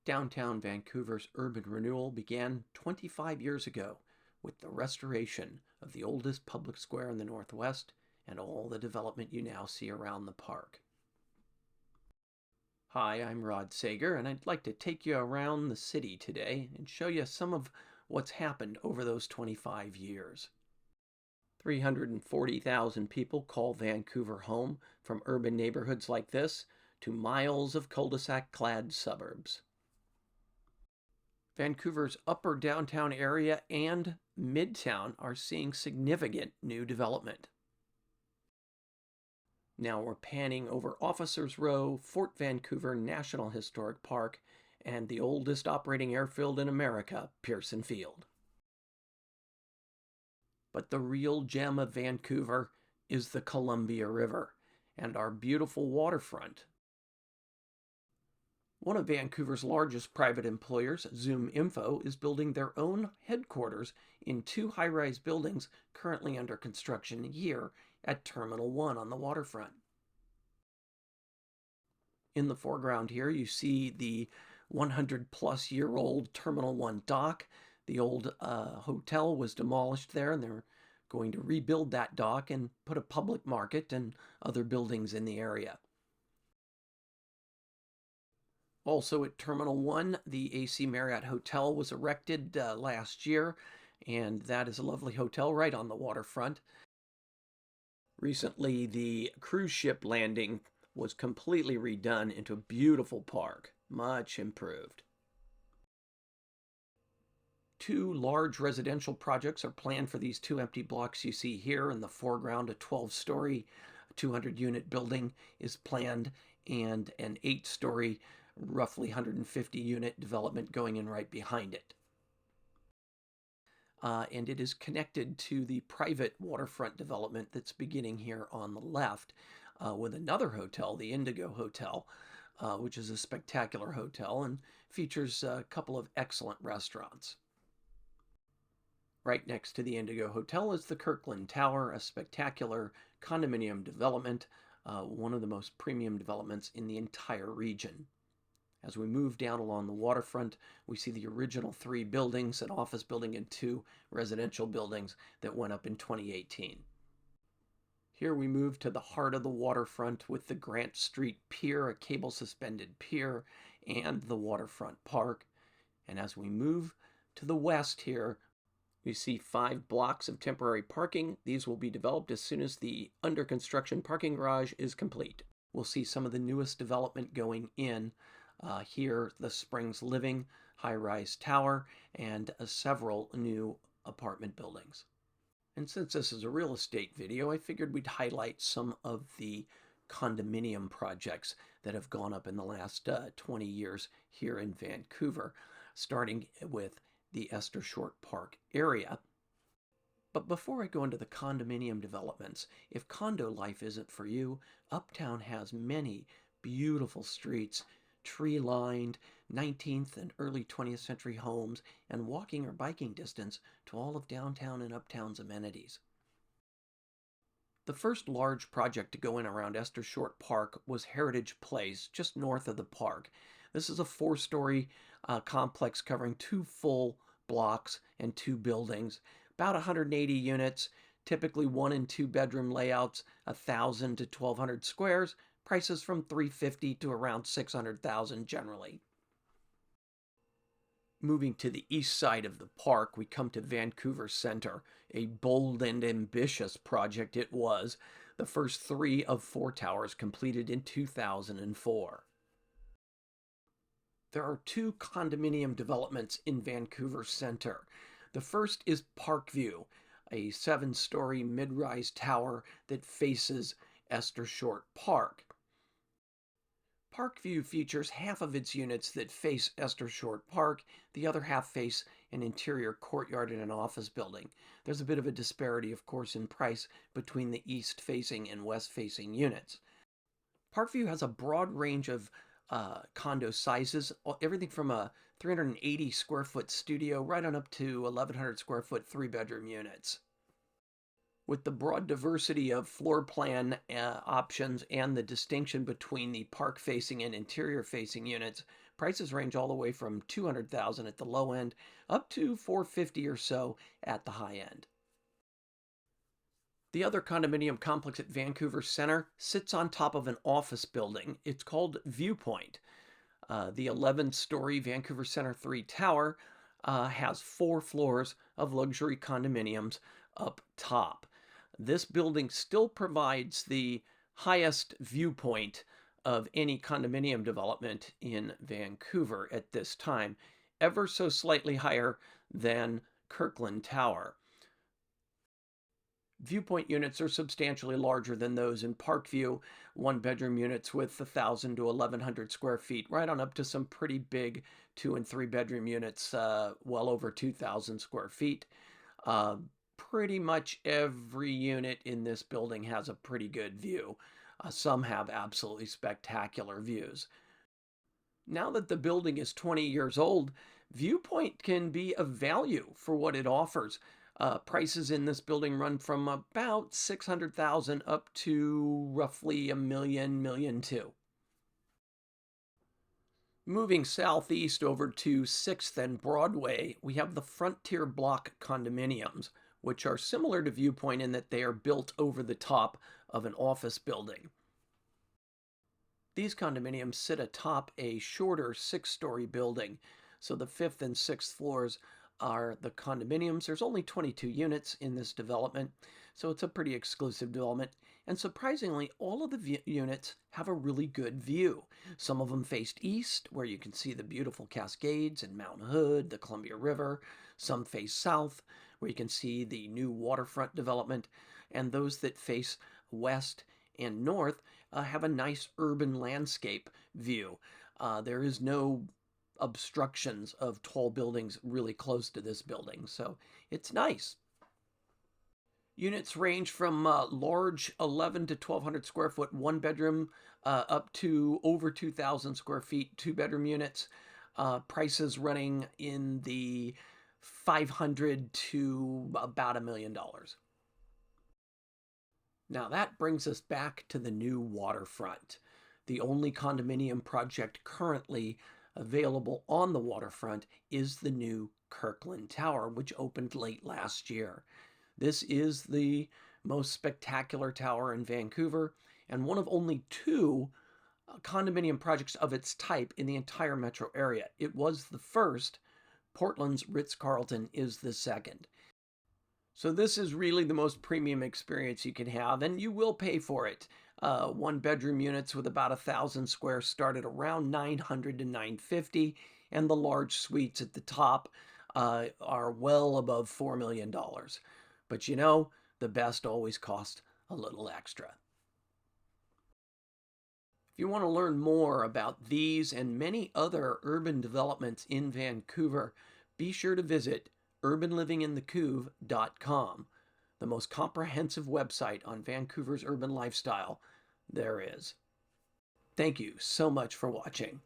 Downtown Vancouver's urban renewal began 25 years ago with the restoration of the oldest public square in the Northwest and all the development you now see around the park. Hi, I'm Rod Sager, and I'd like to take you around the city today and show you some of what's happened over those 25 years. 340,000 people call Vancouver home, from urban neighborhoods like this to miles of cul-de-sac-clad suburbs. Vancouver's upper downtown area and midtown are seeing significant new development. Now we're panning over Officers Row, Fort Vancouver National Historic Park, and the oldest operating airfield in America, Pearson Field. But the real gem of Vancouver is the Columbia River and our beautiful waterfront. One of Vancouver's largest private employers, Zoom Info, is building their own headquarters in 2 high-rise buildings currently under construction here at Terminal 1 on the waterfront. In the foreground here, you see the 100-plus-year-old Terminal 1 dock. The old hotel was demolished there, and they're going to rebuild that dock and put a public market and other buildings in the area. Also at Terminal 1, the AC Marriott Hotel was erected last year, and that is a lovely hotel right on the waterfront. Recently, the cruise ship landing was completely redone into a beautiful park, much improved. 2 large residential projects are planned for these 2 empty blocks you see here. In the foreground, a 12-story, 200-unit building is planned, and an 8-story, roughly 150-unit development going in right behind it. And it is connected to the private waterfront development that's beginning here on the left with another hotel, the Indigo Hotel, which is a spectacular hotel and features a couple of excellent restaurants. Right next to the Indigo Hotel is the Kirkland Tower, a spectacular condominium development, one of the most premium developments in the entire region. As we move down along the waterfront, we see the original 3 buildings, an office building and 2 residential buildings that went up in 2018. Here we move to the heart of the waterfront with the Grant Street Pier, a cable-suspended pier, and the waterfront park. And as we move to the west here, we see 5 blocks of temporary parking. These will be developed as soon as the under-construction parking garage is complete. We'll see some of the newest development going in. Here, the Springs Living high-rise tower and several new apartment buildings. And since this is a real estate video, I figured we'd highlight some of the condominium projects that have gone up in the last 20 years here in Vancouver, starting with the Esther Short Park area. But before I go into the condominium developments, if condo life isn't for you, Uptown has many beautiful streets, tree-lined 19th and early 20th century homes, and walking or biking distance to all of downtown and Uptown's amenities. The first large project to go in around Esther Short Park was Heritage Place, just north of the park. This is a 4-story complex covering 2 full blocks and 2 buildings, about 180 units, typically 1 and 2 bedroom layouts, 1,000 to 1,200 squares, prices from $350,000 to around $600,000 generally. Moving to the east side of the park, we come to Vancouver Center, a bold and ambitious project it was, the first 3 of 4 towers completed in 2004. There are 2 condominium developments in Vancouver Center. The first is Parkview, a 7-story mid-rise tower that faces Esther Short Park. Parkview features half of its units that face Esther Short Park, the other half face an interior courtyard and an office building. There's a bit of a disparity, of course, in price between the east-facing and west-facing units. Parkview has a broad range of condo sizes, everything from a 380 square foot studio right on up to 1,100 square foot 3-bedroom units. With the broad diversity of floor plan options and the distinction between the park facing and interior facing units, prices range all the way from $200,000 at the low end up to $450,000 or so at the high end. The other condominium complex at Vancouver Center sits on top of an office building. It's called Viewpoint. The 11-story Vancouver Center 3 tower has 4 floors of luxury condominiums up top. This building still provides the highest viewpoint of any condominium development in Vancouver at this time, ever so slightly higher than Kirkland Tower. Viewpoint units are substantially larger than those in Parkview, 1-bedroom units with 1,000 to 1,100 square feet, right on up to some pretty big 2- and 3-bedroom units, well over 2,000 square feet. Pretty much every unit in this building has a pretty good view. Some have absolutely spectacular views. Now that the building is 20 years old, Viewpoint can be of value for what it offers. Prices in this building run from about $600,000 up to roughly $1 million, $1.2 million. Moving southeast over to 6th and Broadway, we have the Frontier Block condominiums, which are similar to Viewpoint in that they are built over the top of an office building. These condominiums sit atop a shorter 6-story building, so the 5th and 6th floors are the condominiums. There's only 22 units in this development, so it's a pretty exclusive development. And surprisingly, all of the units have a really good view. Some of them faced east, where you can see the beautiful Cascades and Mount Hood, the Columbia River. Some face south, where you can see the new Waterfront development. And those that face west and north have a nice urban landscape view. There is no obstructions of tall buildings really close to this building, so it's nice. Units range from large 11 to 1,200 square foot 1-bedroom up to over 2,000 square feet 2-bedroom units. Prices running in the $500,000 to about $1 million. Now that brings us back to the new Waterfront, the only condominium project currently available on the waterfront is the new Kirkland Tower, which opened late last year. This is the most spectacular tower in Vancouver and one of only 2 condominium projects of its type in the entire metro area. It was the first. Portland's Ritz-Carlton is the second. So this is really the most premium experience you can have, and you will pay for it. 1-bedroom units with about 1,000 square start at around $900 to $950, and the large suites at the top are well above $4 million. But you know, the best always cost a little extra. If you want to learn more about these and many other urban developments in Vancouver, be sure to visit urbanlivinginthecouve.com, the most comprehensive website on Vancouver's urban lifestyle there is. Thank you so much for watching.